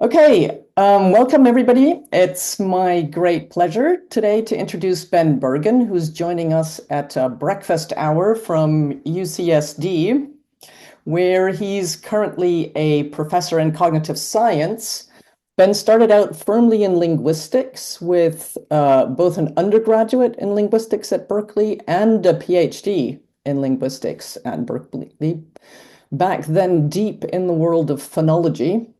Okay, welcome everybody. It's my great pleasure today to introduce Ben Bergen, who's joining us at a breakfast hour from UCSD, where he's currently a professor in cognitive science. Ben started out firmly in linguistics with both an undergraduate in linguistics at Berkeley and a PhD in linguistics at Berkeley, back then deep in the world of phonology.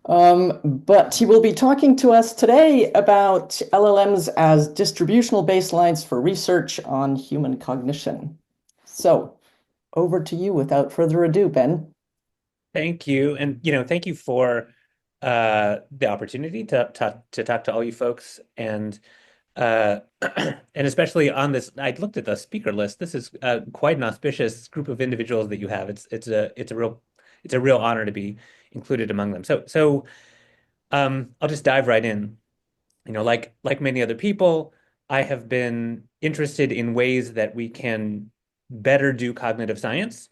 But he will be talking to us today about LLMs as distributional baselines for research on human cognition. So over to you without further ado, Ben. Thank you. And thank you for the opportunity to talk to all you folks uh and especially on this. I looked at the speaker list. This is quite an auspicious group of individuals that you have. It's a real honor to be included among them. So I'll just dive right in. Like many other people, I have been interested in ways that we can better do cognitive science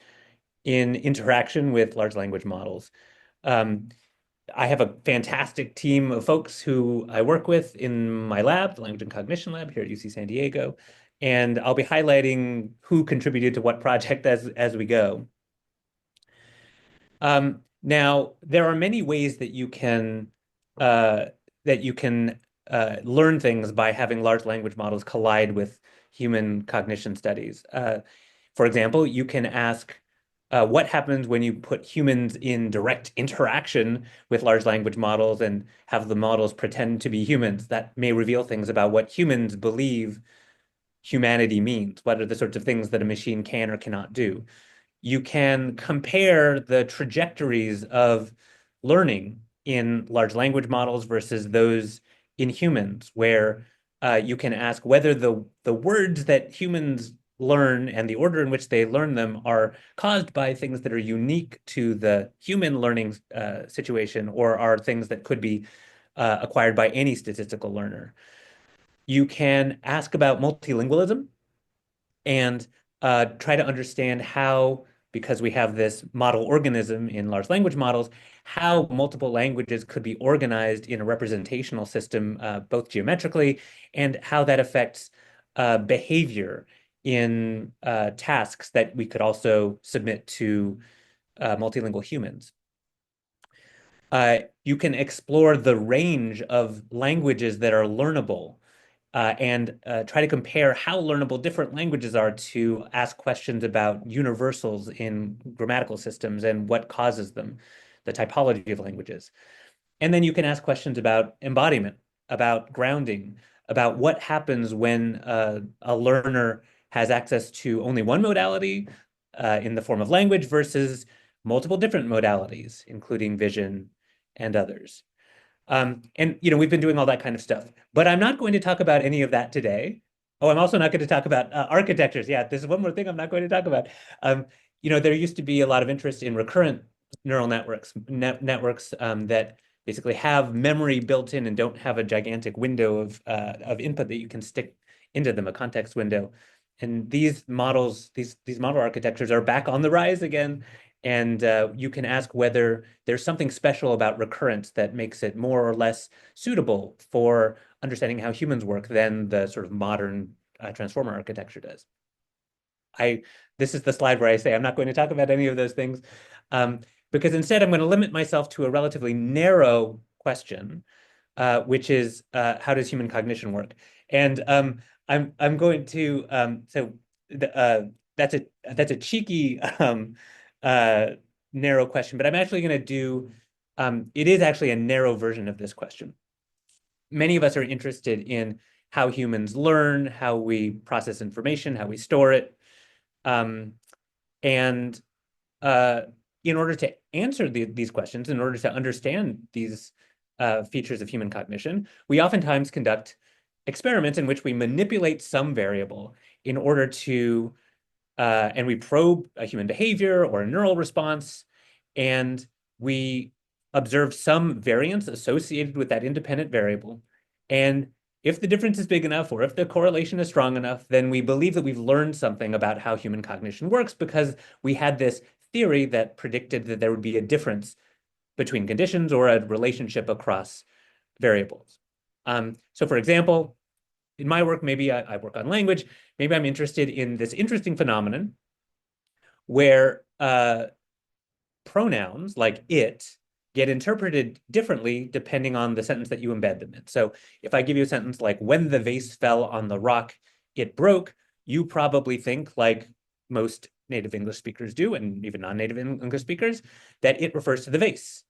in interaction with large language models. Um, I have a fantastic team of folks who I work with in my lab, the Language and Cognition Lab here at UC San Diego, and I'll be highlighting who contributed to what project as we go. Now, there are many ways uh, that you can learn things by having large language models collide with human cognition studies. For example, you can ask what happens when you put humans in direct interaction with large language models and have the models pretend to be humans. That may reveal things about what humans believe humanity means. What are the sorts of things that a machine can or cannot do? You can compare the trajectories of learning in large language models versus those in humans, where you can ask whether the words that humans learn and the order in which they learn them are caused by things that are unique to the human learning situation, or are things that could be acquired by any statistical learner. You can ask about multilingualism and try to understand how, because we have this model organism in large language models, how multiple languages could be organized in a representational system, both geometrically, and how that affects behavior in tasks that we could also submit to multilingual humans. You can explore the range of languages that are learnable and try to compare how learnable different languages are to ask questions about universals in grammatical systems and what causes them, the typology of languages. And then you can ask questions about embodiment, about grounding, about what happens when a learner has access to only one modality in the form of language versus multiple different modalities, including vision and others. And we've been doing all that kind of stuff, but I'm not going to talk about any of that today. Oh, I'm also not going to talk about architectures. Yeah, this is one more thing I'm not going to talk about. There used to be a lot of interest in recurrent neural networks that basically have memory built in and don't have a gigantic window of input that you can stick into them, a context window. And these models, these model architectures are back on the rise again. And you can ask whether there's something special about recurrence that makes it more or less suitable for understanding how humans work than the sort of modern transformer architecture does. I This is the slide where I say I'm not going to talk about any of those things, um, because instead I'm going to limit myself to a relatively narrow question, which is how does human cognition work? And I'm going to so the, that's a cheeky uh, narrow question, but I'm actually going to do it is actually a narrow version of this question. Many of us are interested in how humans learn, how we process information, how we store it. Um, and uh, in order to answer these questions, in order to understand these features of human cognition, we oftentimes conduct experiments in which we manipulate some variable in order to, and we probe a human behavior or a neural response, and we observe some variance associated with that independent variable. And if the difference is big enough, or if the correlation is strong enough, then we believe that we've learned something about how human cognition works because we had this theory that predicted that there would be a difference between conditions or a relationship across variables. So for example, in my work, maybe I work on language, maybe I'm interested in this interesting phenomenon where pronouns like it get interpreted differently depending on the sentence that you embed them in. So if I give you a sentence like, when the vase fell on the rock, it broke, you probably think, like most native English speakers do, and even non-native English speakers, that it refers to the vase.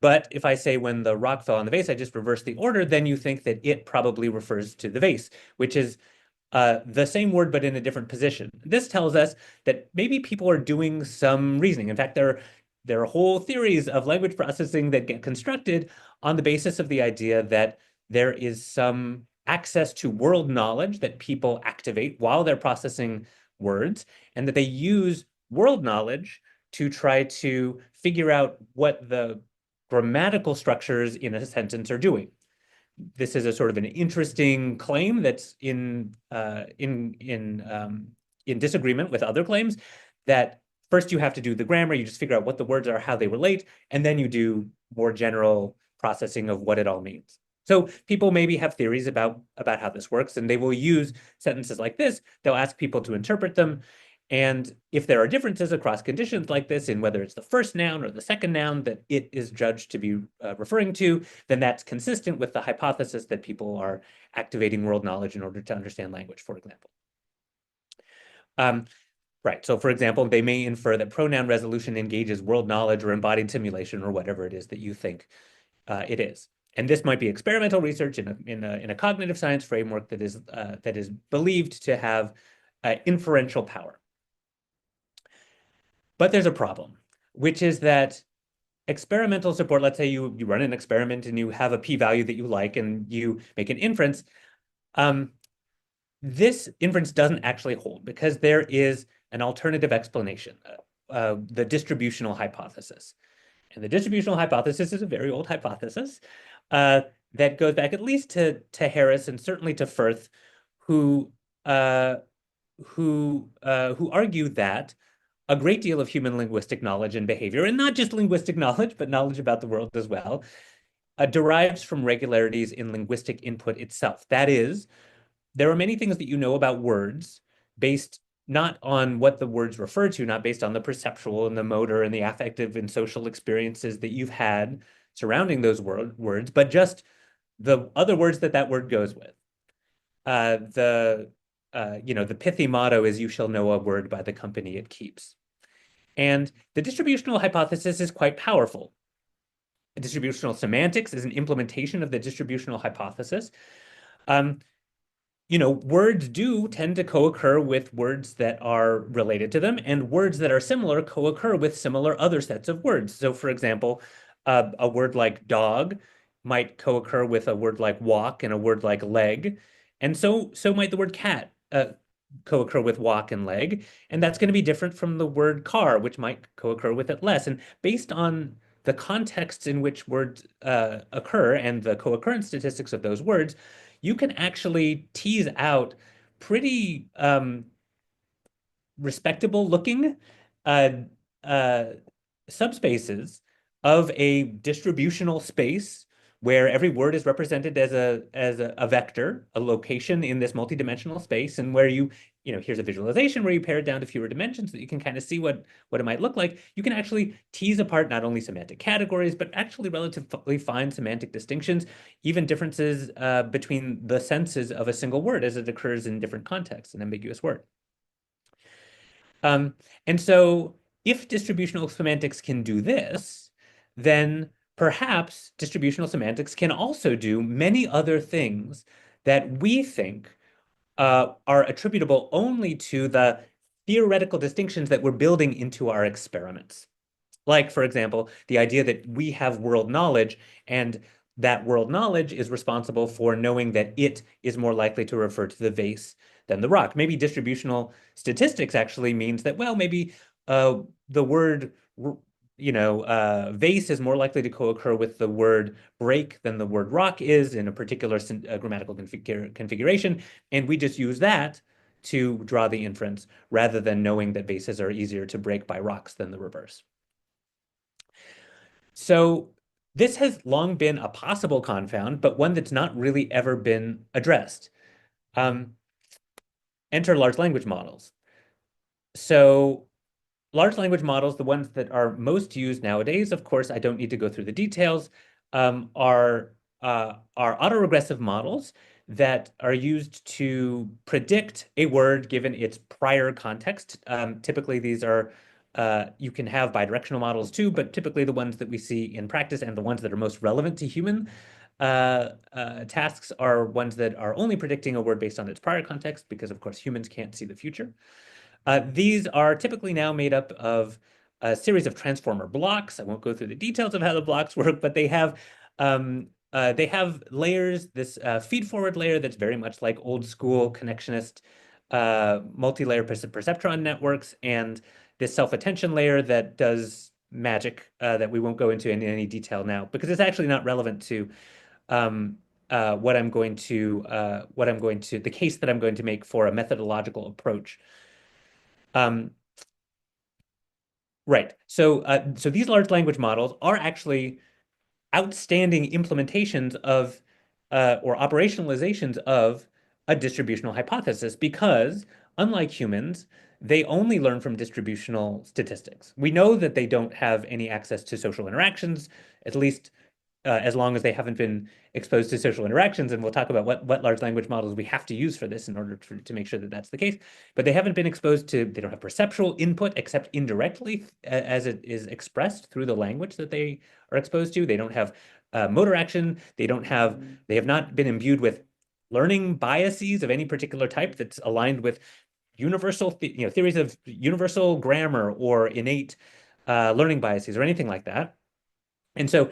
But if I say when the rock fell on the vase, I just reverse the order, then you think that it probably refers to the vase, which is the same word but in a different position. This tells us that maybe people are doing some reasoning. In fact, there are whole theories of language processing that get constructed on the basis of the idea that there is some access to world knowledge that people activate while they're processing words, and that they use world knowledge to try to figure out what the grammatical structures in a sentence are doing. This is a sort of an interesting claim that's in disagreement with other claims that first you have to do the grammar, you just figure out what the words are, how they relate, and then you do more general processing of what it all means. So people maybe have theories about how this works, and they will use sentences like this. They'll ask people to interpret them. And if there are differences across conditions like this in whether it's the first noun or the second noun that it is judged to be referring to, then that's consistent with the hypothesis that people are activating world knowledge in order to understand language, for example. Right. So, for example, they may infer that pronoun resolution engages world knowledge or embodied simulation or whatever it is that you think it is. And this might be experimental research in a cognitive science framework that is believed to have inferential power. But there's a problem, which is that experimental support, let's say you run an experiment and you have a p-value that you like and you make an inference. This inference doesn't actually hold because there is an alternative explanation, the distributional hypothesis. And the distributional hypothesis is a very old hypothesis that goes back at least to Harris and certainly to Firth, who argue that a great deal of human linguistic knowledge and behavior, and not just linguistic knowledge, but knowledge about the world as well, derives from regularities in linguistic input itself. That is, there are many things that you know about words based not on what the words refer to, not based on the perceptual and the motor and the affective and social experiences that you've had surrounding those words, but just the other words that word goes with. The pithy motto is, "You shall know a word by the company it keeps." And the distributional hypothesis is quite powerful. Distributional semantics is an implementation of the distributional hypothesis. Words do tend to co-occur with words that are related to them, and words that are similar co-occur with similar other sets of words. So, for example, a word like dog might co-occur with a word like walk and a word like leg, and so might the word cat co-occur with walk and leg, and that's going to be different from the word car, which might co-occur with it less. And based on the contexts in which words occur and the co-occurrence statistics of those words, you can actually tease out pretty respectable looking uh, uh, subspaces of a distributional space where every word is represented as a vector, a location in this multidimensional space, and where here's a visualization where you pare it down to fewer dimensions so that you can kind of see what it might look like. You can actually tease apart not only semantic categories, but actually relatively fine semantic distinctions, even differences between the senses of a single word as it occurs in different contexts, an ambiguous word. And so if distributional semantics can do this, then perhaps distributional semantics can also do many other things that we think are attributable only to the theoretical distinctions that we're building into our experiments. Like, for example, the idea that we have world knowledge and that world knowledge is responsible for knowing that it is more likely to refer to the vase than the rock. Maybe distributional statistics actually means that, well, maybe the word, vase is more likely to co-occur with the word break than the word rock is in a particular grammatical configuration. And we just use that to draw the inference rather than knowing that vases are easier to break by rocks than the reverse. So this has long been a possible confound, but one that's not really ever been addressed. Um, Enter large language models. So large language models, the ones that are most used nowadays, of course, I don't need to go through the details, are autoregressive models that are used to predict a word given its prior context. Typically, these are you can have bidirectional models too, but typically the ones that we see in practice and the ones that are most relevant to human tasks are ones that are only predicting a word based on its prior context, because of course humans can't see the future. These are typically now made up of a series of transformer blocks. I won't go through the details of how the blocks work, but they have layers, this feed-forward layer that's very much like old school connectionist multi-layer perceptron networks, and this self-attention layer that does magic that we won't go into in any detail now, because it's actually not relevant to um, the case that I'm going to make for a methodological approach. Um, right. So these large language models are actually outstanding implementations of or operationalizations of a distributional hypothesis, because unlike humans, they only learn from distributional statistics. We know that they don't have any access to social interactions, at least as long as they haven't been exposed to social interactions. And we'll talk about what large language models we have to use for this in order to make sure that that's the case. But they haven't been exposed to, they don't have perceptual input except indirectly as it is expressed through the language that they are exposed to. They don't have motor action. They have not been imbued with learning biases of any particular type that's aligned with theories of universal grammar or innate learning biases or anything like that. And so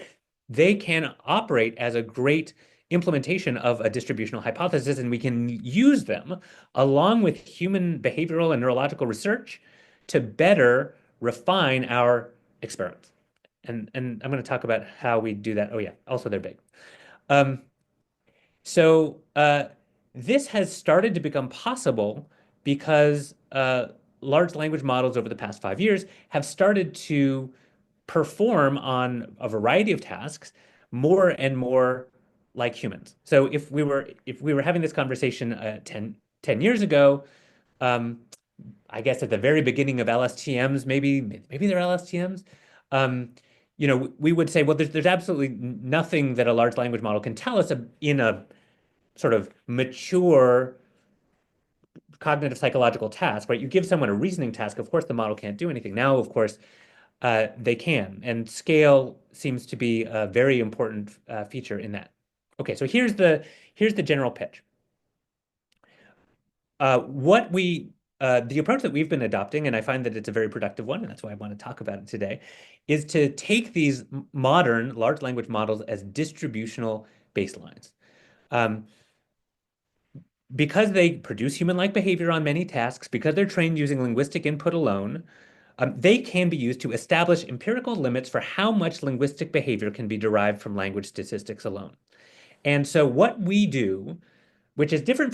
they can operate as a great implementation of a distributional hypothesis, and we can use them along with human behavioral and neurological research to better refine our experiments. And I'm going to talk about how we do that. Oh yeah, also they're big. Um, so this has started to become possible because large language models over the past 5 years have started to perform on a variety of tasks more and more like humans. So if we were having this conversation 10 years ago, um, I guess at the very beginning of LSTMs, maybe they're LSTMs, um, we would say, well, there's absolutely nothing that a large language model can tell us in a sort of mature cognitive psychological task, right? You give someone a reasoning task, of course the model can't do anything. Now, of course, they can, and scale seems to be a very important feature in that. Okay, so here's the general pitch. The approach that we've been adopting, and I find that it's a very productive one, and that's why I want to talk about it today, is to take these modern large language models as distributional baselines. Um, because they produce human-like behavior on many tasks, because they're trained using linguistic input alone, they can be used to establish empirical limits for how much linguistic behavior can be derived from language statistics alone. And so what we do, which is different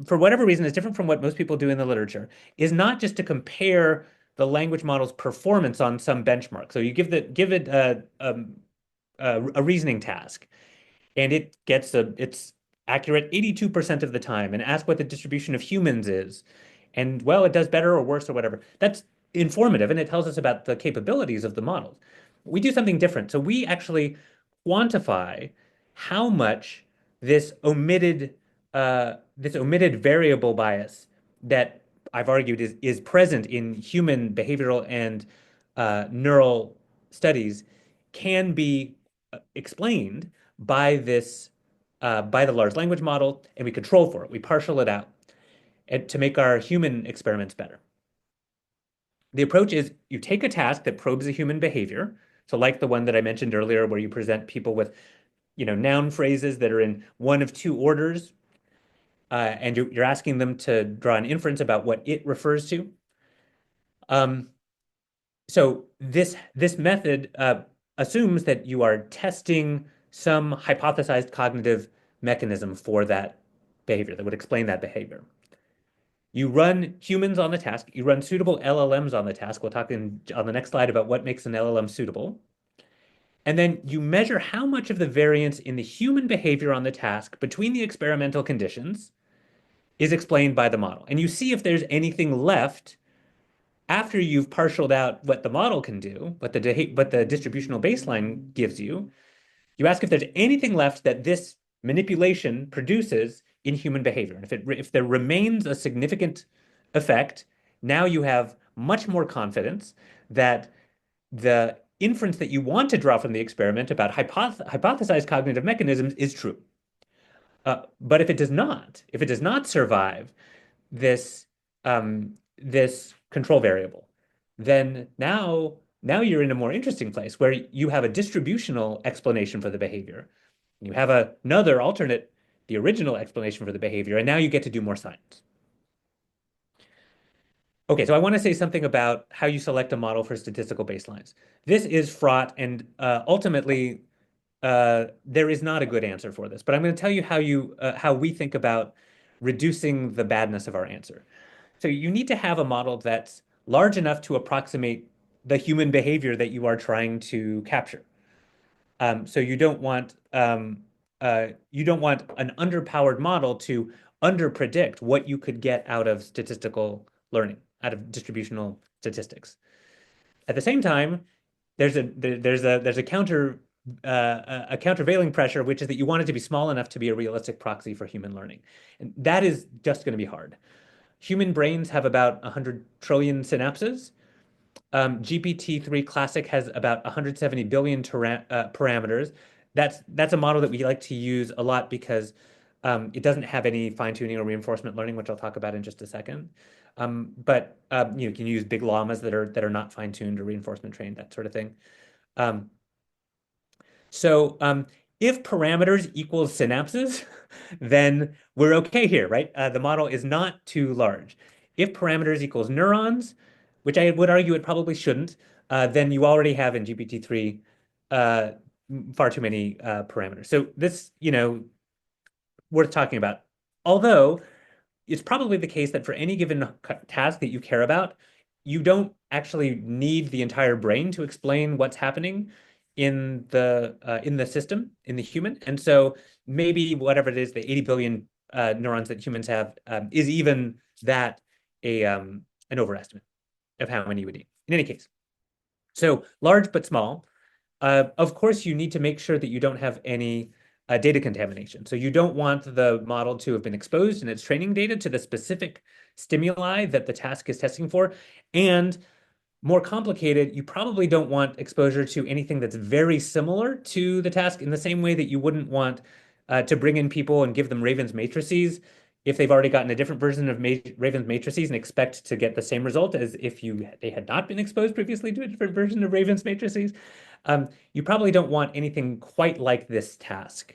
for whatever reason, is different from what most people do in the literature, is not just to compare the language model's performance on some benchmark. So you give it a reasoning task, and it's accurate 82% of the time, and ask what the distribution of humans is. And well, it does better or worse or whatever. That's informative, and it tells us about the capabilities of the models. We do something different. So we actually quantify how much this omitted variable bias that I've argued is present in human behavioral and neural studies can be explained by the large language model, and we control for it. We partial it out and to make our human experiments better. The approach is you take a task that probes a human behavior, so like the one that I mentioned earlier, where you present people with, noun phrases that are in one of two orders, and you're asking them to draw an inference about what it refers to. Um, so this method assumes that you are testing some hypothesized cognitive mechanism for that behavior that would explain that behavior. You run humans on the task. You run suitable LLMs on the task. We'll talk on the next slide about what makes an LLM suitable. And then you measure how much of the variance in the human behavior on the task between the experimental conditions is explained by the model. And you see if there's anything left after you've partialed out what the model can do, what the distributional baseline gives you. You ask if there's anything left that this manipulation produces in human behavior. And if there remains a significant effect, now you have much more confidence that the inference that you want to draw from the experiment about hypothesized cognitive mechanisms is true. But if it does not survive this this control variable, then now you're in a more interesting place where you have a distributional explanation for the behavior. You have another alternate, the original explanation for the behavior, and now you get to do more science. Okay, so I want to say something about how you select a model for statistical baselines. This is fraught, and ultimately, there is not a good answer for this. But I'm going to tell you how we think about reducing the badness of our answer. So you need to have a model that's large enough to approximate the human behavior that you are trying to capture. So you don't want an underpowered model to underpredict what you could get out of statistical learning, out of distributional statistics. At the same time, there's a countervailing pressure, which is that you want it to be small enough to be a realistic proxy for human learning, and that is just going to be hard. Human brains have about 100 trillion synapses. GPT-3 Classic has about 170 billion parameters. That's a model that we like to use a lot because it doesn't have any fine-tuning or reinforcement learning, which I'll talk about in just a second. But you can use big llamas that are not fine-tuned or reinforcement trained, that sort of thing. Um, so if parameters equals synapses, then we're okay here, right? The model is not too large. If parameters equals neurons, which I would argue it probably shouldn't, then you already have in GPT-3 uh, far too many parameters. So this, worth talking about. Although it's probably the case that for any given task that you care about, you don't actually need the entire brain to explain what's happening in the system, in the human. And so maybe whatever it is, the 80 billion neurons that humans have, is even that an overestimate of how many you would need. In any case, so large but small. Of course, you need to make sure that you don't have any data contamination. So you don't want the model to have been exposed in its training data to the specific stimuli that the task is testing for. And more complicated, you probably don't want exposure to anything that's very similar to the task in the same way that you wouldn't want to bring in people and give them Raven's matrices if they've already gotten a different version of Raven's matrices and expect to get the same result as if they had not been exposed previously to a different version of Raven's matrices. You probably don't want anything quite like this task.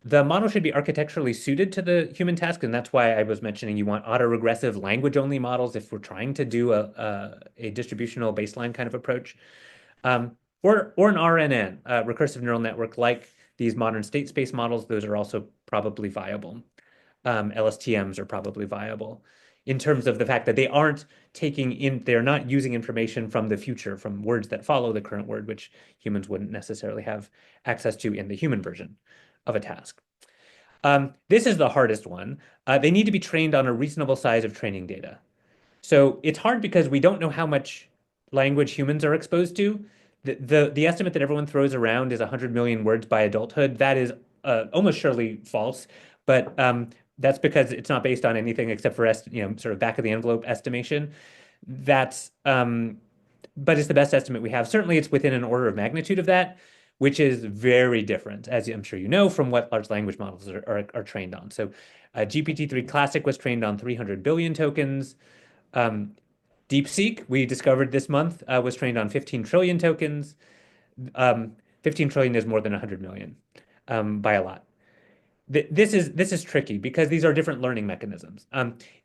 The model should be architecturally suited to the human task, and that's why I was mentioning you want autoregressive language-only models if we're trying to do a distributional baseline kind of approach, or an RNN, recursive neural network, like these modern state space models. Those are also probably viable. LSTMs are probably viable in terms of the fact that they're not using information from the future, from words that follow the current word, which humans wouldn't necessarily have access to in the human version of a task. This is the hardest one. They need to be trained on a reasonable size of training data. So it's hard because we don't know how much language humans are exposed to. The estimate that everyone throws around is 100 million words by adulthood. That is almost surely false, but that's because it's not based on anything except for sort of back of the envelope estimation. But it's the best estimate we have. Certainly, it's within an order of magnitude of that, which is very different, as I'm sure you know, from what large language models are trained on. So GPT-3 Classic was trained on 300 billion tokens. DeepSeek, we discovered this month, was trained on 15 trillion tokens. 15 trillion is more than 100 million by a lot. This is tricky because these are different learning mechanisms.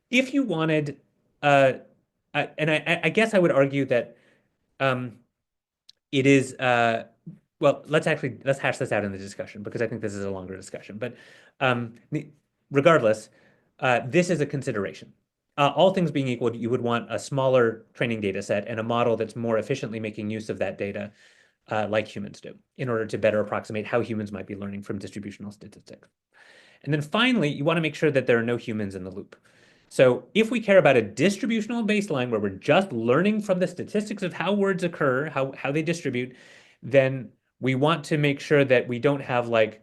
If you wanted, and I guess I would argue that it is well, let's hash this out in the discussion because I think this is a longer discussion. But um, regardless, this is a consideration. All things being equal, you would want a smaller training data set and a model that's more efficiently making use of that data like humans do, in order to better approximate how humans might be learning from distributional statistics. And then finally, you want to make sure that there are no humans in the loop. So if we care about a distributional baseline where we're just learning from the statistics of how words occur, how they distribute, then we want to make sure that we don't have like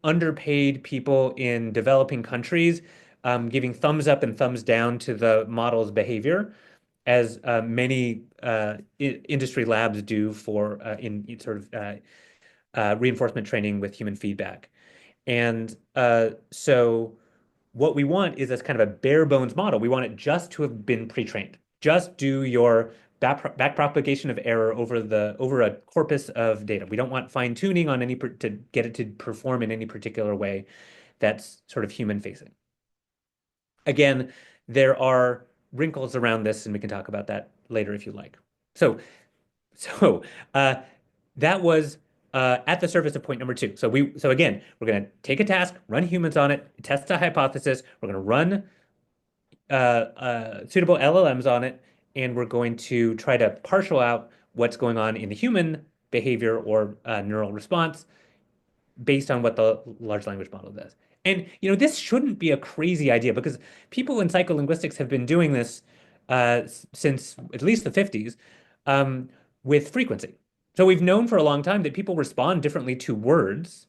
underpaid people in developing countries giving thumbs up and thumbs down to the model's behavior, as many industry labs do for in sort of reinforcement training with human feedback. And so what we want is this kind of a bare bones model. We want it just to have been pre-trained. Just do your back propagation of error over a corpus of data. We don't want fine tuning on any to get it to perform in any particular way that's sort of human facing. Again, there are wrinkles around this, and we can talk about that later if you like. So, so uh, that was at the surface of point number two. So again, we're going to take a task, run humans on it, test a hypothesis. We're going to run suitable LLMs on it, and we're going to try to partial out what's going on in the human behavior or neural response based on what the large language model does. And this shouldn't be a crazy idea because people in psycholinguistics have been doing this since at least the 50s with frequency. So we've known for a long time that people respond differently to words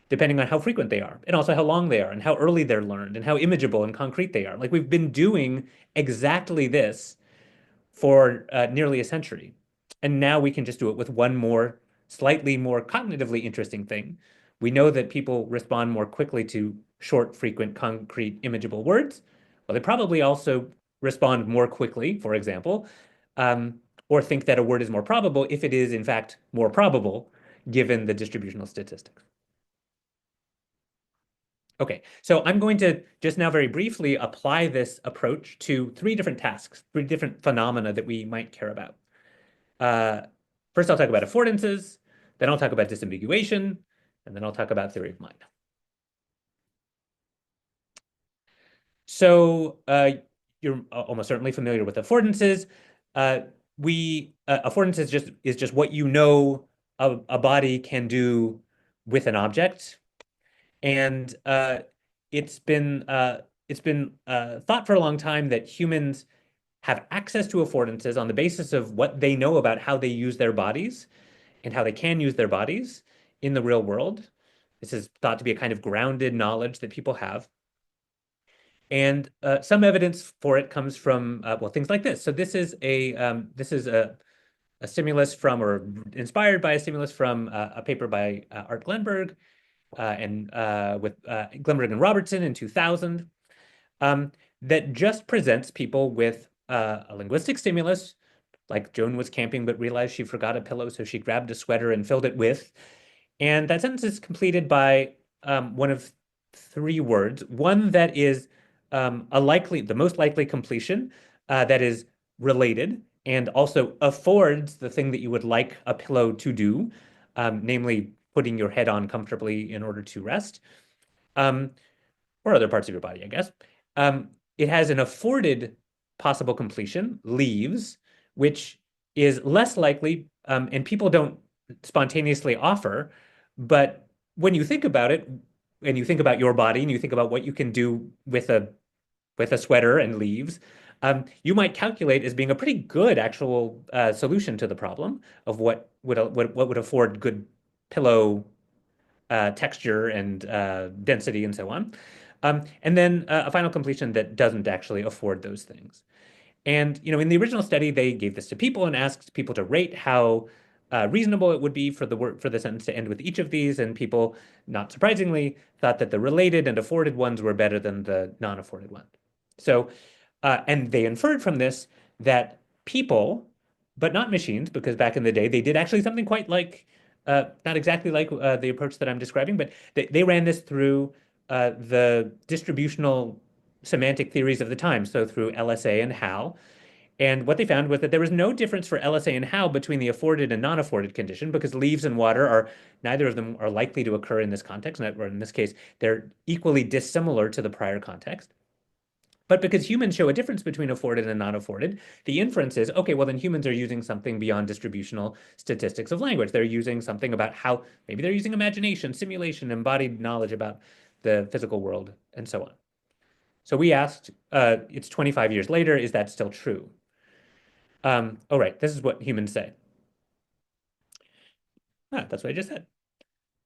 depending on how frequent they are, and also how long they are, and how early they're learned, and how imageable and concrete they are. Like we've been doing exactly this for nearly a century. And now we can just do it with one more, slightly more cognitively interesting thing. We know that people respond more quickly to short, frequent, concrete, imageable words. Well, they probably also respond more quickly, for example, um, or think that a word is more probable if it is, in fact, more probable given the distributional statistics. Okay, so I'm going to just now very briefly apply this approach to three different tasks, three different phenomena that we might care about. Uh, First, I'll talk about affordances, then I'll talk about disambiguation, and then I'll talk about theory of mind. So you're almost certainly familiar with affordances. Affordance is just what you know a body can do with an object. And it's been thought for a long time that humans have access to affordances on the basis of what they know about how they use their bodies and how they can use their bodies in the real world. This is thought to be a kind of grounded knowledge that people have. And some evidence for it comes from well, things like this. So this is a stimulus from, or inspired by a stimulus from a paper by Art Glenberg and with Glenberg and Robertson in 2000, that just presents people with a linguistic stimulus, like Joan was camping but realized she forgot a pillow, so she grabbed a sweater and filled it with. And that sentence is completed by one of three words. One that is the most likely completion, that is related and also affords the thing that you would like a pillow to do, namely putting your head on comfortably in order to rest, um, or other parts of your body, I guess. It has an afforded possible completion, leaves, which is less likely, and people don't spontaneously offer. But when you think about it, and you think about your body, and you think about what you can do with a sweater and leaves, you might calculate as being a pretty good actual solution to the problem of what would afford good pillow texture and density and so on. And then a final completion that doesn't actually afford those things. And in the original study, they gave this to people and asked people to rate how reasonable it would be for the sentence to end with each of these. And people, not surprisingly, thought that the related and afforded ones were better than the non-afforded one. So, and they inferred from this that people, but not machines, because back in the day they did actually something quite like, not exactly like the approach that I'm describing, but they ran this through the distributional semantic theories of the time, so through LSA and HAL. And what they found was that there was no difference for LSA and HAL between the afforded and non-afforded condition, because leaves and water are, neither of them are likely to occur in this context, or in this case, they're equally dissimilar to the prior context. But because humans show a difference between afforded and non-afforded, the inference is, okay, well, then humans are using something beyond distributional statistics of language. They're using something about how, maybe they're using imagination, simulation, embodied knowledge about the physical world, and so on. So we asked, it's 25 years later, is that still true? Oh, right, this is what humans say. That's what I just said.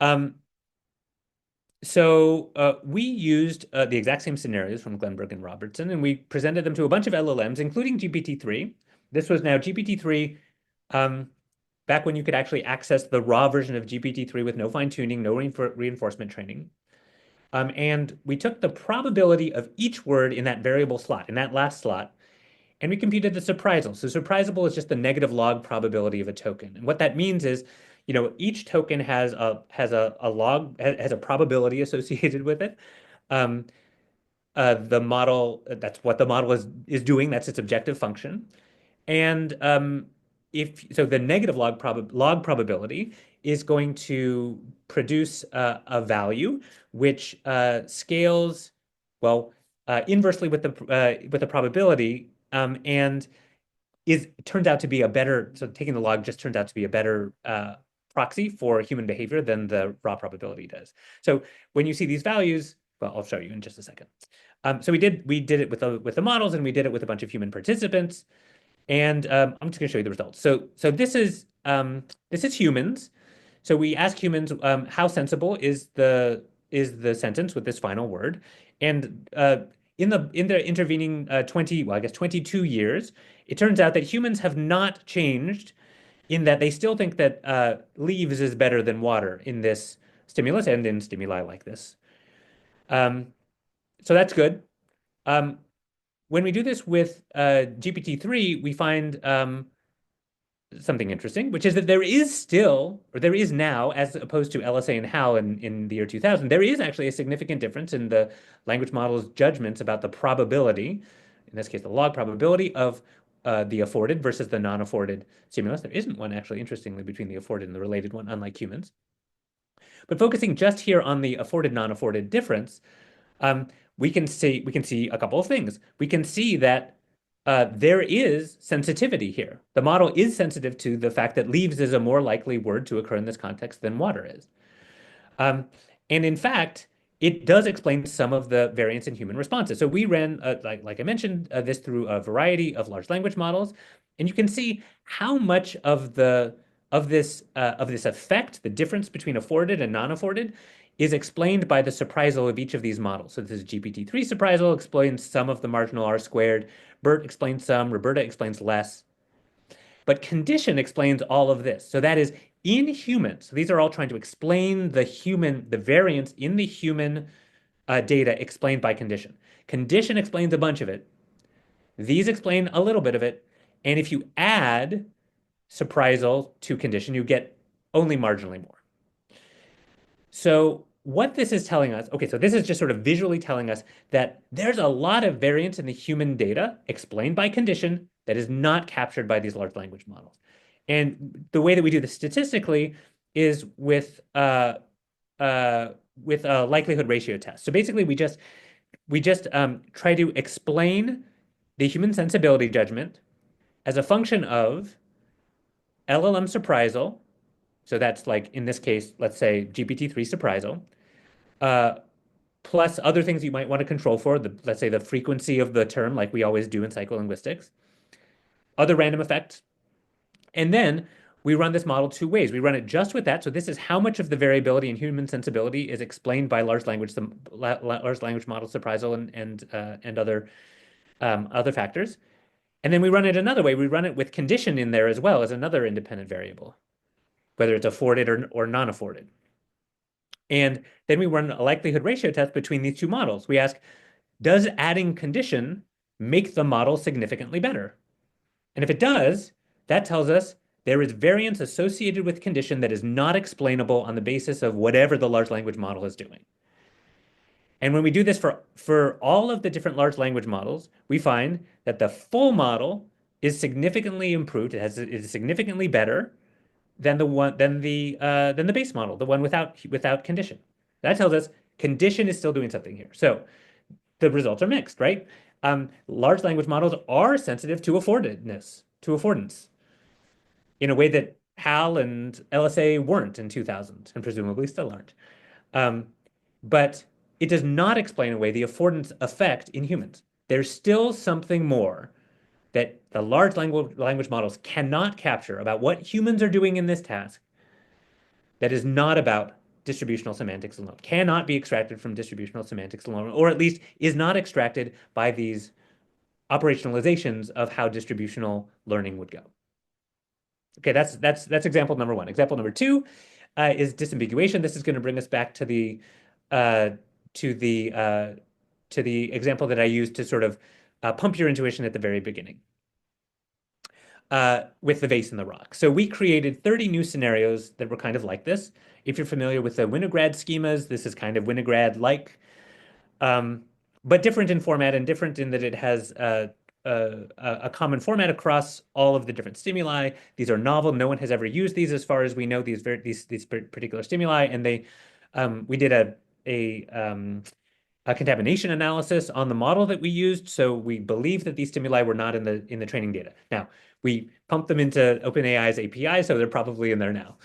Um, so we used the exact same scenarios from Glenberg and Robertson, and we presented them to a bunch of LLMs, including GPT-3. This was now GPT-3 um, back when you could actually access the raw version of GPT-3 with no fine-tuning, no reinforcement training. And we took the probability of each word in that variable slot, in that last slot, and we computed the surprisal. So surprisable is just the negative log probability of a token. And what that means is, each token has a log, has a probability associated with it. Um, the model, that's what the model is doing. That's its objective function. And if so, the negative log probability is going to produce a value which scales well inversely with the probability, and is turns out to be a better. So taking the log just turns out to be a better proxy for human behavior than the raw probability does. So when you see these values, well, I'll show you in just a second. So we did it with the models, and we did it with a bunch of human participants. And I'm just going to show you the results. So this is humans. So we ask humans, how sensible is the sentence with this final word, and in the intervening 20, well, I guess 22 years, it turns out that humans have not changed, in that they still think that leaves is better than water in this stimulus and in stimuli like this. Um, so that's good. Um, when we do this with GPT-3, we find something interesting, which is that there is still, or there is now, as opposed to LSA and HAL in the year 2000, there is actually a significant difference in the language model's judgments about the probability, in this case, the log probability of the afforded versus the non-afforded stimulus. There isn't one, actually, interestingly, between the afforded and the related one, unlike humans. But focusing just here on the afforded non-afforded difference, um, we can see a couple of things. We can see that there is sensitivity here. The model is sensitive to the fact that leaves is a more likely word to occur in this context than water is. Um, and in fact, it does explain some of the variance in human responses. So we ran, like I mentioned, this through a variety of large language models, and you can see how much of this effect, the difference between afforded and non-afforded, is explained by the surprisal of each of these models. So this is GPT-3 surprisal, explains some of the marginal R squared. BERT explains some, Roberta explains less. But condition explains all of this. So that is in humans. So these are all trying to explain the variance in the human data explained by condition. Condition explains a bunch of it. These explain a little bit of it. And if you add surprisal to condition, you get only marginally more. So what this is telling us, okay, so this is just sort of visually telling us that there's a lot of variance in the human data explained by condition that is not captured by these large language models. And the way that we do this statistically is with a likelihood ratio test. So basically, we just try to explain the human sensibility judgment as a function of LLM surprisal. So that's like, in this case, let's say GPT-3 surprisal, uh, plus other things you might want to control for, let's say the frequency of the term, like we always do in psycholinguistics, other random effects. And then we run this model two ways. We run it just with that. So this is how much of the variability in human sensibility is explained by large language model surprisal and other factors. And then we run it another way. We run it with condition in there as well as another independent variable, whether it's afforded or non-afforded. And then we run a likelihood ratio test between these two models. We ask, does adding condition make the model significantly better? And if it does, that tells us there is variance associated with condition that is not explainable on the basis of whatever the large language model is doing. And when we do this for all of the different large language models, we find that the full model is significantly improved. It is significantly better than the base model, the one without condition. That tells us condition is still doing something here. So the results are mixed, right? Large language models are sensitive to affordance, in a way that HAL and LSA weren't in 2000, and presumably still aren't. Um, but it does not explain away the affordance effect in humans. There's still something more that the large language models cannot capture about what humans are doing in this task that is not about distributional semantics alone, cannot be extracted from distributional semantics alone, or at least is not extracted by these operationalizations of how distributional learning would go. Okay, that's example number one. Example number two is disambiguation. This is going to bring us back uh, to the to the example that I used to sort of pump your intuition at the very beginning with the vase and the rock. So we created 30 new scenarios that were kind of like this. If you're familiar with the Winograd schemas, this is kind of Winograd-like, um, but different in format and different in that it has a common format across all of the different stimuli. These are novel. No one has ever used these, as far as we know. These particular stimuli, and we did a contamination analysis on the model that we used, so we believe that these stimuli were not in the training data. Now, we pumped them into OpenAI's API, so they're probably in there now.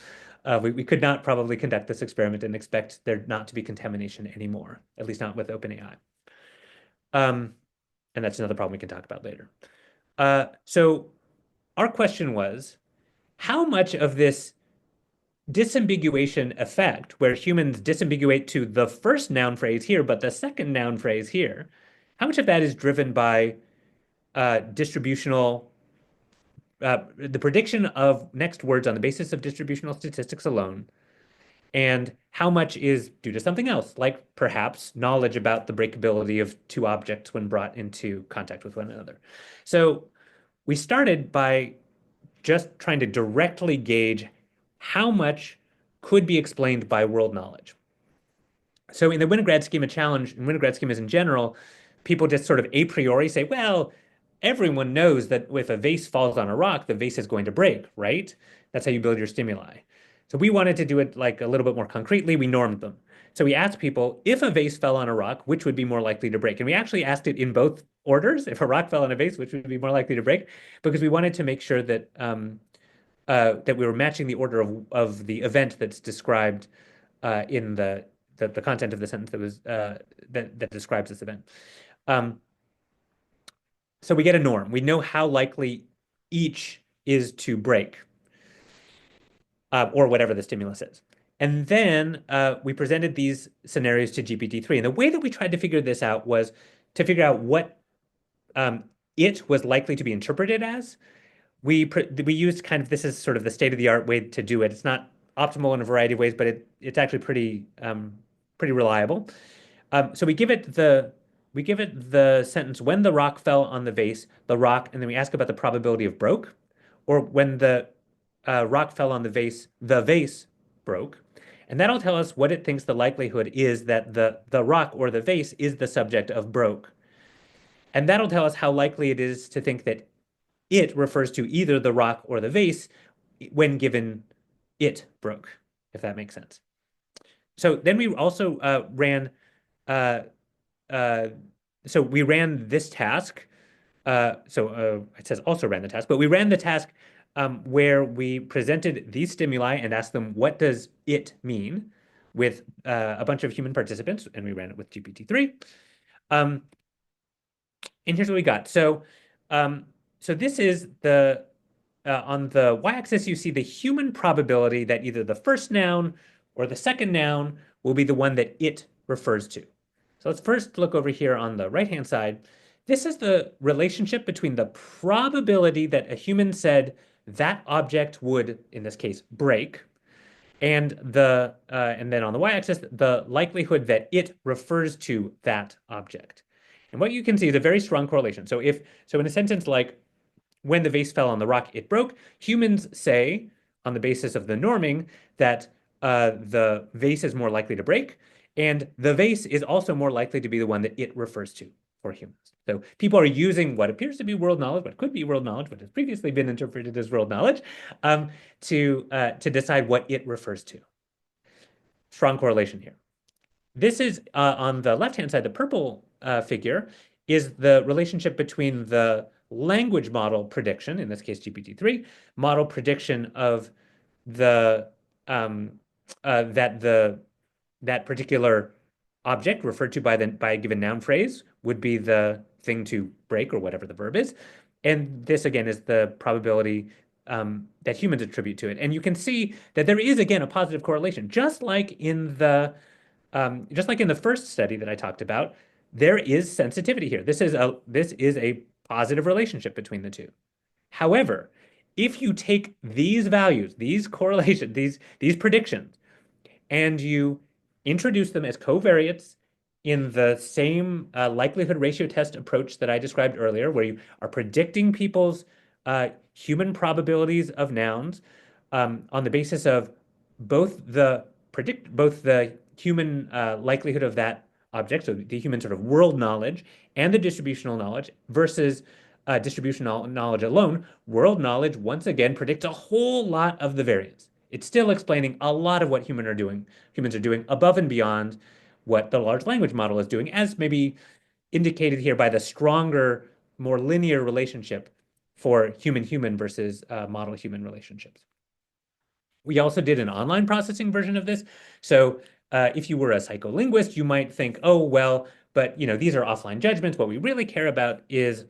We could not probably conduct this experiment and expect there not to be contamination anymore, at least not with OpenAI. And that's another problem we can talk about later. So our question was, how much of this disambiguation effect, where humans disambiguate to the first noun phrase here, but the second noun phrase here, how much of that is driven by the prediction of next words on the basis of distributional statistics alone, and how much is due to something else, like perhaps knowledge about the breakability of two objects when brought into contact with one another? So we started by just trying to directly gauge how much could be explained by world knowledge. So in the Winograd schema challenge, and Winograd schemas in general, people just sort of a priori say, well, everyone knows that if a vase falls on a rock, the vase is going to break, right? That's how you build your stimuli. So we wanted to do it like a little bit more concretely. We normed them. So we asked people, if a vase fell on a rock, which would be more likely to break? And we actually asked it in both orders. If a rock fell on a vase, which would be more likely to break? Because we wanted to make sure that we were matching the order of the event that's described in the content of the sentence that describes this event. Um, so we get a norm. We know how likely each is to break, or whatever the stimulus is. And then we presented these scenarios to GPT-3. And the way that we tried to figure this out was to figure out what it was likely to be interpreted as. We used kind of, this is sort of the state of the art way to do it. It's not optimal in a variety of ways, but it's actually pretty reliable. So we give it the sentence, when the rock fell on the vase, the rock, and then we ask about the probability of broke, or when the rock fell on the vase broke. And that'll tell us what it thinks the likelihood is that the rock or the vase is the subject of broke. And that'll tell us how likely it is to think that it refers to either the rock or the vase when given it broke, if that makes sense. So then we also uh, uh, so we ran this task. It says also ran the task, but we ran the task where we presented these stimuli and asked them, what does it mean, with a bunch of human participants, and we ran it with GPT-3. And here's what we got. So this is on the y-axis, you see the human probability that either the first noun or the second noun will be the one that it refers to. So let's first look over here on the right-hand side. This is the relationship between the probability that a human said that object would, in this case, break, and then on the y-axis, the likelihood that it refers to that object. And what you can see is a very strong correlation. So in a sentence like, when the vase fell on the rock, it broke, humans say, on the basis of the norming, that the vase is more likely to break, and the vase is also more likely to be the one that it refers to for humans. So people are using what appears to be world knowledge, what could be world knowledge, what has previously been interpreted as world knowledge, to decide what it refers to. Strong correlation here. This is on the left-hand side, the purple figure is the relationship between the language model prediction, in this case GPT-3, model prediction of the um, that that particular object referred to by a given noun phrase would be the thing to break or whatever the verb is. And this again is the probability that humans attribute to it. And you can see that there is again a positive correlation, just like in the first study that I talked about, there is sensitivity here. This is a positive relationship between the two. However, if you take these values, these correlations, these predictions, and you introduce them as covariates in the same likelihood ratio test approach that I described earlier, where you are predicting people's human probabilities of nouns on the basis of both the human likelihood of that object, so the human sort of world knowledge and the distributional knowledge versus distributional knowledge alone, world knowledge once again predicts a whole lot of the variance. It's still explaining a lot of what humans are doing above and beyond what the large language model is doing, as maybe indicated here by the stronger, more linear relationship for human-human versus model-human relationships. We also did an online processing version of this. So if you were a psycholinguist, you might think, oh, well, but these are offline judgments. What we really care about is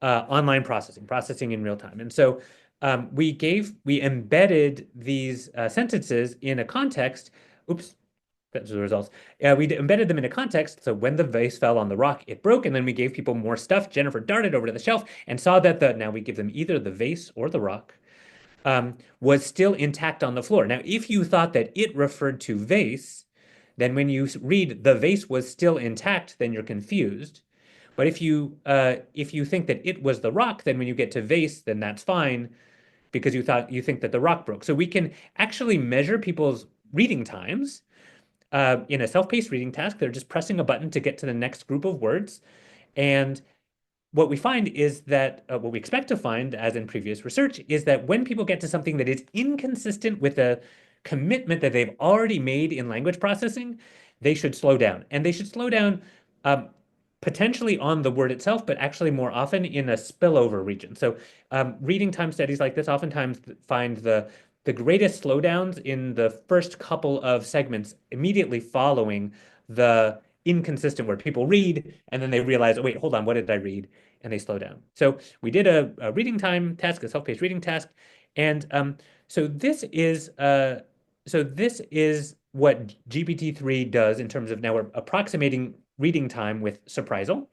online processing in real time. And so we embedded these sentences in a context. Oops, that's the results. We embedded them in a context. So when the vase fell on the rock, it broke, and then we gave people more stuff. Jennifer darted over to the shelf and saw that now we give them either the vase or the rock was still intact on the floor. Now, if you thought that it referred to vase, then when you read the vase was still intact, then you're confused. But if you think that it was the rock, then when you get to vase, then that's fine because you think that the rock broke. So we can actually measure people's reading times in a self-paced reading task. They're just pressing a button to get to the next group of words. And what we find is that what we expect to find, as in previous research, is that when people get to something that is inconsistent with a commitment that they've already made in language processing, they should slow down. And they should slow down potentially on the word itself, but actually more often in a spillover region. So reading time studies like this oftentimes find the greatest slowdowns in the first couple of segments immediately following the inconsistent word. People read and then they realize, oh, wait, hold on, what did I read? And they slow down. So we did a reading time task, a self-paced reading task. And so this is what GPT-3 does in terms of now we're approximating reading time with surprisal,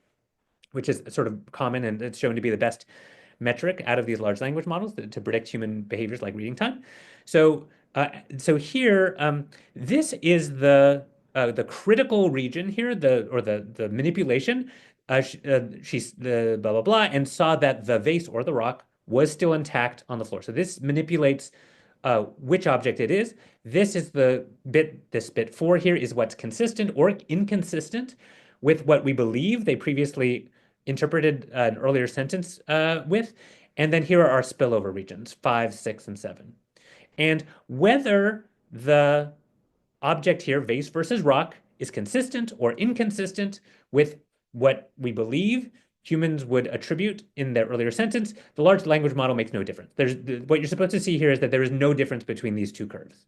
which is sort of common and it's shown to be the best metric out of these large language models to predict human behaviors like reading time. So here, this is the critical region here, the manipulation. She's the blah blah blah, and saw that the vase or the rock was still intact on the floor. So this manipulates which object it is. This is this bit 4 here is what's consistent or inconsistent with what we believe they previously interpreted an earlier sentence with. And then here are our spillover regions, 5, 6, and 7. And whether the object here, vase versus rock, is consistent or inconsistent with what we believe humans would attribute in their earlier sentence, the large language model makes no difference. What you're supposed to see here is that there is no difference between these two curves.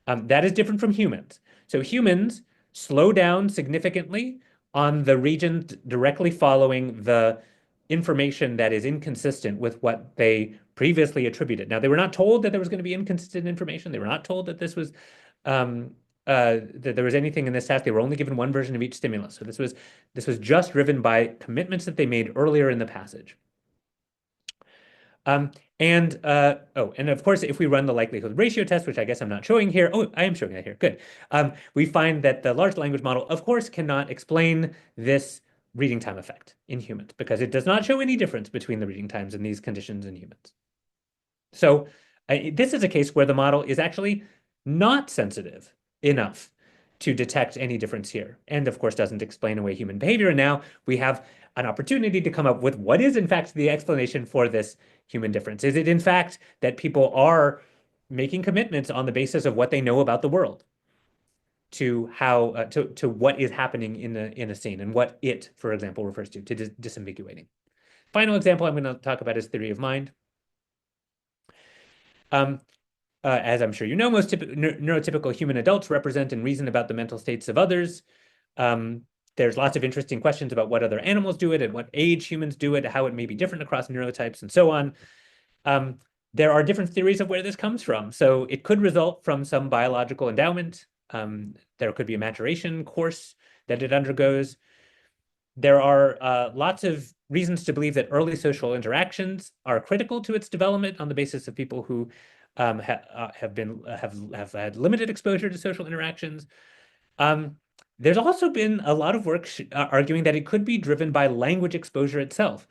That is different from humans. So humans slow down significantly on the region directly following the information that is inconsistent with what they previously attributed. Now, they were not told that there was going to be inconsistent information. They were not told that that there was anything in this task. They were only given one version of each stimulus. So this was just driven by commitments that they made earlier in the passage. And of course, if we run the likelihood ratio test, which I guess I'm not showing here. Oh, I am showing that here. Good. We find that the large language model, of course, cannot explain this reading time effect in humans because it does not show any difference between the reading times in these conditions in humans. So this is a case where the model is actually not sensitive enough to detect any difference here, and of course doesn't explain away human behavior. And now we have an opportunity to come up with what is in fact the explanation for this human difference. Is it in fact that people are making commitments on the basis of what they know about the world? to how to what is happening in a scene and what it, for example, refers to disambiguating. Final example I'm going to talk about is theory of mind. Um, as I'm sure you know, most neurotypical human adults represent and reason about the mental states of others. Um, there's lots of interesting questions about what other animals do it, at what age humans do it, how it may be different across neurotypes, and so on. Um, there are different theories of where this comes from. So it could result from some biological endowment. There could be a maturation course that it undergoes. There are lots of reasons to believe that early social interactions are critical to its development on the basis of people who have had limited exposure to social interactions. Um, there's also been a lot of work arguing that it could be driven by language exposure itself.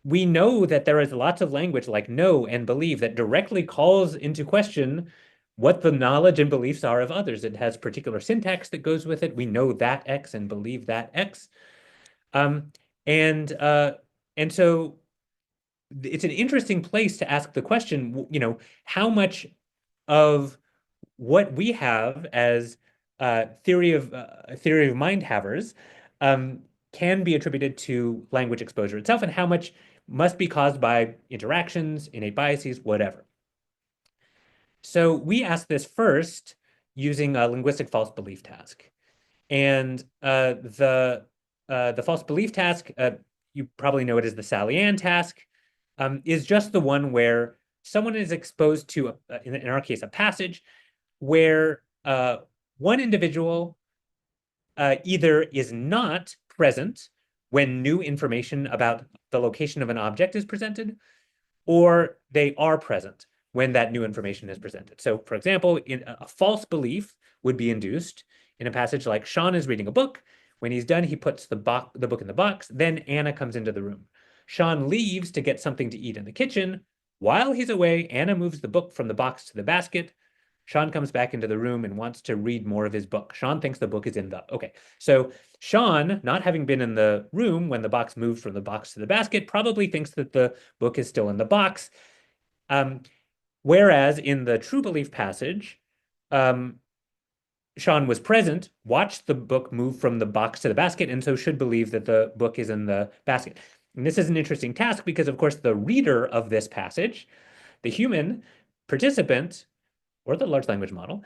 We know that there is lots of language like know and believe that directly calls into question what the knowledge and beliefs are of others. It has particular syntax that goes with it. We know that X and believe that X. Um, and uh, and so it's an interesting place to ask the question, how much of what we have as theory of mind havers um, can be attributed to language exposure itself, and how much must be caused by interactions, innate biases, whatever. So we asked this first using a linguistic false belief task. And the false belief task, you probably know it as the Sally-Ann task, is just the one where someone is exposed to, in our case, a passage where one individual either is not present when new information about the location of an object is presented, or they are present when that new information is presented. So, for example, a false belief would be induced in a passage like Sean is reading a book. When he's done, he puts the book in the box. Then Anna comes into the room. Sean leaves to get something to eat in the kitchen. While he's away, Anna moves the book from the box to the basket. Sean comes back into the room and wants to read more of his book. Sean thinks the book is in the. Okay. So Sean, not having been in the room when the box moved from the box to the basket, probably thinks that the book is still in the box. Um, Whereas in the true belief passage, um, Sean was present, watched the book move from the box to the basket, and so should believe that the book is in the basket. And this is an interesting task because, of course, the reader of this passage, the human participant, or the large language model,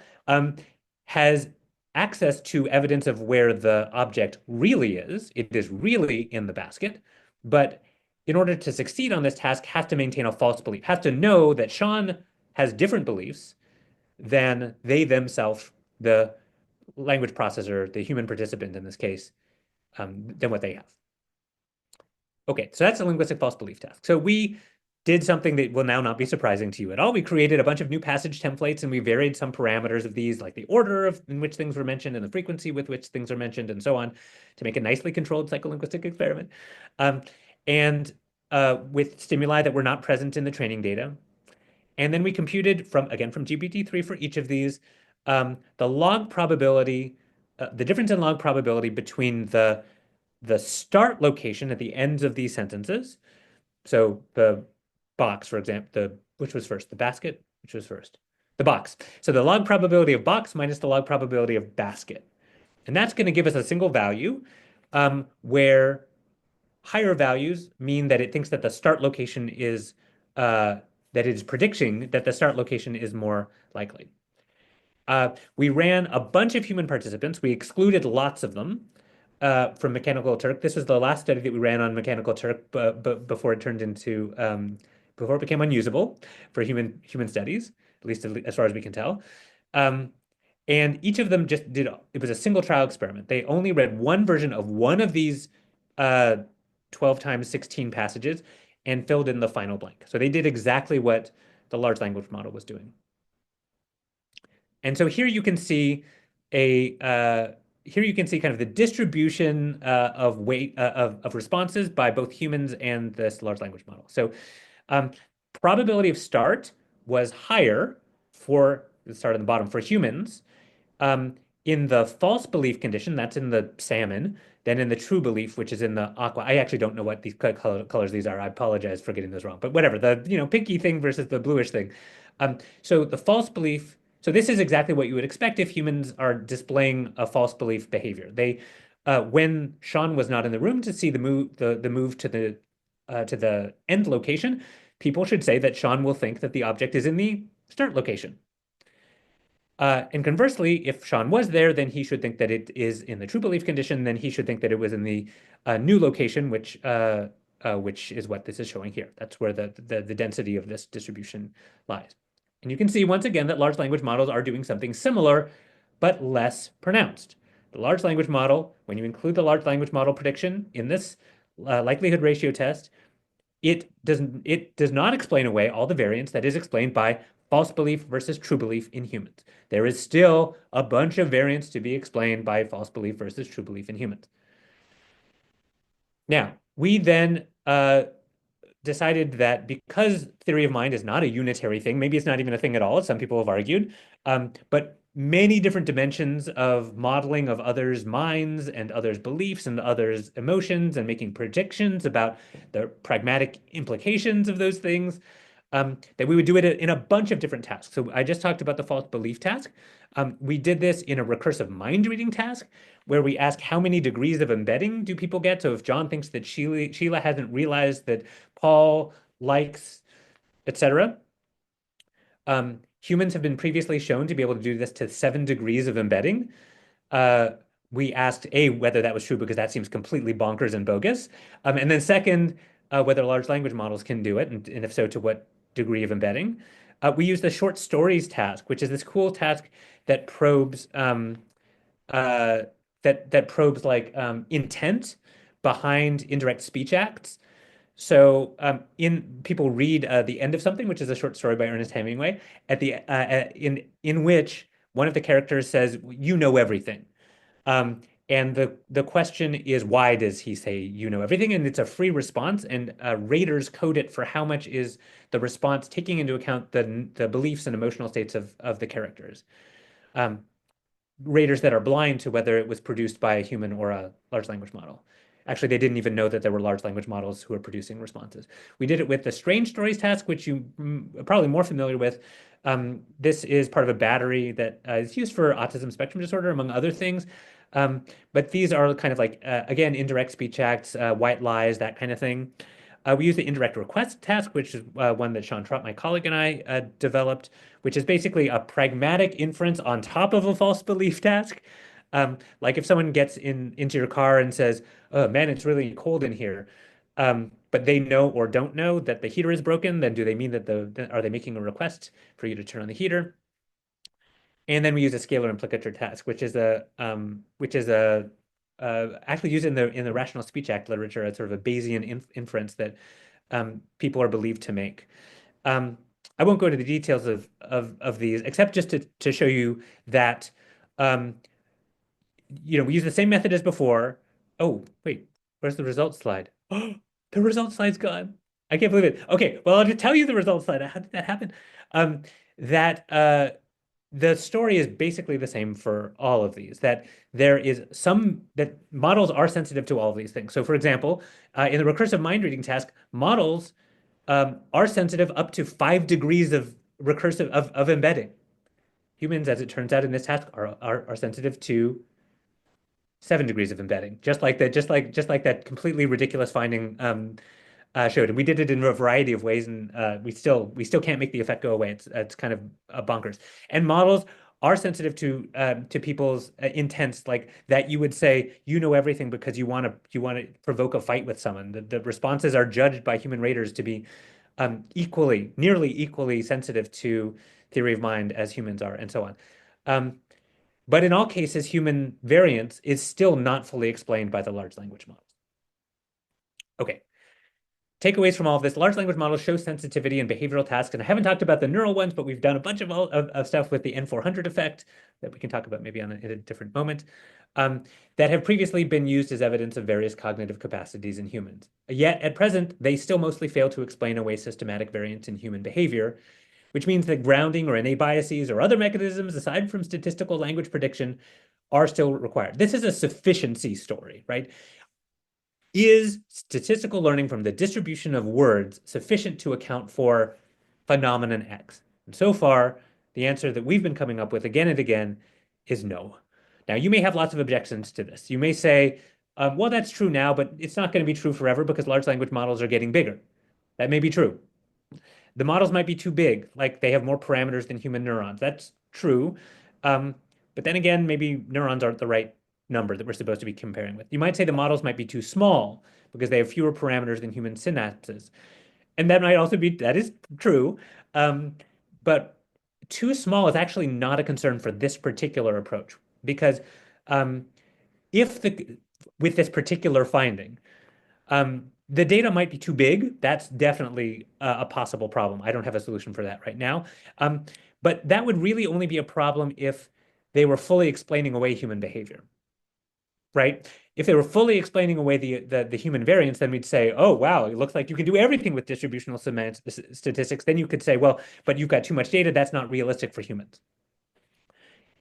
has access to evidence of where the object really is. It is really in the basket, but in order to succeed on this task, has to maintain a false belief, has to know that Sean has different beliefs than they themselves, the language processor, the human participant in this case, than what they have. Okay, so that's a linguistic false belief task. So we did something that will now not be surprising to you at all. We created a bunch of new passage templates and we varied some parameters of these, like the order in which things were mentioned and the frequency with which things are mentioned and so on, to make a nicely controlled psycholinguistic experiment. And with stimuli that were not present in the training data. And then we computed from GPT-3 for each of these, the log probability, the difference in log probability between the start location at the ends of these sentences. So the box, for example, which was first? The basket, which was first? The box. So the log probability of box minus the log probability of basket. And that's going to give us a single value where higher values mean that it thinks that the start location is, that it is predicting that the start location is more likely. We ran a bunch of human participants. We excluded lots of them from Mechanical Turk. This was the last study that we ran on Mechanical Turk, but before it turned into before it became unusable for human studies, at least as far as we can tell. Um, and each of them just did, it was a single trial experiment. They only read one version of one of these 12 times 16 passages and filled in the final blank. So they did exactly what the large language model was doing. And so here you can see kind of the distribution of weight of responses by both humans and this large language model. So um, probability of start was higher for the start on the bottom for humans in the false belief condition, that's in the salmon, than in the true belief, which is in the aqua. I actually don't know what these colors these are. I apologize for getting those wrong, but whatever. The pinky thing versus the bluish thing. So the false belief So this is exactly what you would expect if humans are displaying a false belief behavior. When Sean was not in the room to see the move to the end location, people should say that Sean will think that the object is in the start location. And conversely, if Sean was there, then he should think that it is in the true belief condition. Then he should think that it was in the new location, which is what this is showing here. That's where the density of this distribution lies. And you can see once again that large language models are doing something similar, but less pronounced. The large language model, when you include the large language model prediction in this likelihood ratio test, it does not explain away all the variance that is explained by false belief versus true belief in humans. There is still a bunch of variance to be explained by false belief versus true belief in humans. Now, we then decided that because theory of mind is not a unitary thing, maybe it's not even a thing at all, as some people have argued, but many different dimensions of modeling of others' minds and others' beliefs and others' emotions and making predictions about the pragmatic implications of those things, that we would do it in a bunch of different tasks. So I just talked about the false belief task. We did this in a recursive mind reading task where we ask how many degrees of embedding do people get. So if John thinks that Sheila hasn't realized that Paul likes, etc. Humans have been previously shown to be able to do this to 7 degrees of embedding. Uh, we asked A, whether that was true because that seems completely bonkers and bogus. And then second, whether large language models can do it, and if so, to what degree of embedding. We use the short stories task, which is this cool task that probes uh, that probes like intent behind indirect speech acts. So in people read the end of something, which is a short story by Ernest Hemingway, at the in which one of the characters says, "You know everything." Um, and the question is, why does he say you know everything? And it's a free response, and raters code it for how much is the response taking into account the beliefs and emotional states of the characters. Um, Raters that are blind to whether it was produced by a human or a large language model. Actually, they didn't even know that there were large language models who were producing responses. We did it with the strange stories task, which you are probably more familiar with. This is part of a battery that is used for autism spectrum disorder, among other things. But these are kind of like, again, indirect speech acts, white lies, that kind of thing. We use the indirect request task, which is one that Sean Trott, my colleague, and I developed, which is basically a pragmatic inference on top of a false belief task. Like if someone gets into your car and says, "Oh man, it's really cold in here," but they know or don't know that the heater is broken, then do they mean that are they making a request for you to turn on the heater? And then we use a scalar implicator task, which is actually used in the Rational Speech Act literature as sort of a Bayesian inference that people are believed to make. Um, I won't go into the details of these, except just to show you that um, we use the same method as before. Oh, wait, where's the results slide? Oh, the results slide's gone. I can't believe it. Okay, well, I'll just tell you the results slide. How did that happen? That the story is basically the same for all of these, that that models are sensitive to all of these things. So for example, in the recursive mind reading task, models are sensitive up to 5 degrees of recursive of embedding. Humans, as it turns out in this task, are sensitive to 7 degrees of embedding, just like that completely ridiculous finding showed. And we did it in a variety of ways, and we still can't make the effect go away. It's kind of bonkers. And models are sensitive to people's intents, like that you would say you know everything because you want to provoke a fight with someone. The responses are judged by human raters to be nearly equally sensitive to theory of mind as humans are, and so on. But in all cases, human variance is still not fully explained by the large language models. Okay. Takeaways from all of this: large language models show sensitivity in behavioral tasks. And I haven't talked about the neural ones, but we've done a bunch of stuff with the N400 effect that we can talk about maybe in a different moment, that have previously been used as evidence of various cognitive capacities in humans. Yet at present, they still mostly fail to explain away systematic variance in human behavior, which means that grounding or innate biases or other mechanisms aside from statistical language prediction are still required. This is a sufficiency story, right? Is statistical learning from the distribution of words sufficient to account for phenomenon X? And so far, The answer that we've been coming up with again and again is no. Now, you may have lots of objections to this. You may say, well, that's true now, but it's not going to be true forever because large language models are getting bigger. That may be true. The models might be too big, like they have more parameters than human neurons. That's true. Um, but then again, maybe neurons aren't the right number that we're supposed to be comparing with. You might say the models might be too small because they have fewer parameters than human synapses. And that might also be, that is true. Um, but too small is actually not a concern for this particular approach because um, if the, with this particular finding, the data might be too big. That's definitely a possible problem. I don't have a solution for that right now. Um, but that would really only be a problem if they were fully explaining away human behavior, right? If they were fully explaining away the human variance, then we'd say, oh, wow, it looks like you can do everything with distributional statistics. Then you could say, well, but you've got too much data. That's not realistic for humans.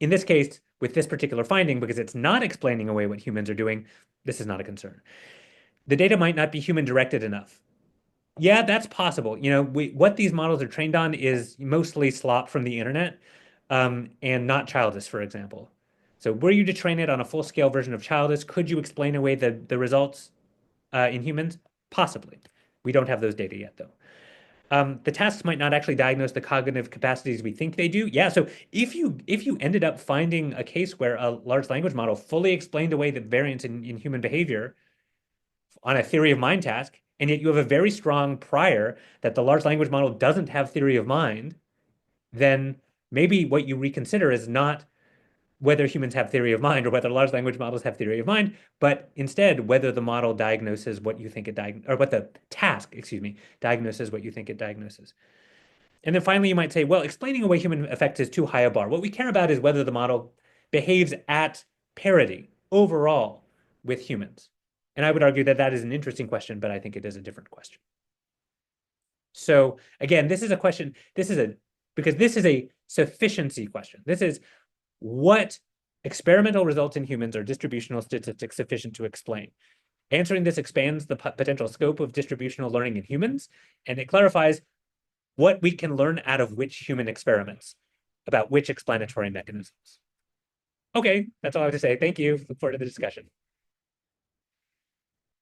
In this case, with this particular finding, because it's not explaining away what humans are doing, this is not a concern. The data might not be human directed enough. Yeah, that's possible. What these models are trained on is mostly slop from the internet, and not Childis, for example. So were you to train it on a full-scale version of Childis, could you explain away the results in humans? Possibly. We don't have those data yet, though. The tasks might not actually diagnose the cognitive capacities we think they do. Yeah, so if you ended up finding a case where a large language model fully explained away the variance in human behavior on a theory of mind task, and yet you have a very strong prior that the large language model doesn't have theory of mind, then maybe what you reconsider is not whether humans have theory of mind or whether large language models have theory of mind, but instead whether the model diagnoses what you think it or what the task, excuse me, diagnoses what you think it diagnoses. And then finally, you might say, well, explaining away human effects is too high a bar. What we care about is whether the model behaves at parity overall with humans. And I would argue that that is an interesting question, but I think it is a different question. So again, this is a question, because this is a sufficiency question. This is what experimental results in humans are distributional statistics sufficient to explain? Answering this expands the potential scope of distributional learning in humans, and it clarifies what we can learn out of which human experiments about which explanatory mechanisms. Okay, that's all I have to say. Thank you. Look forward to the discussion.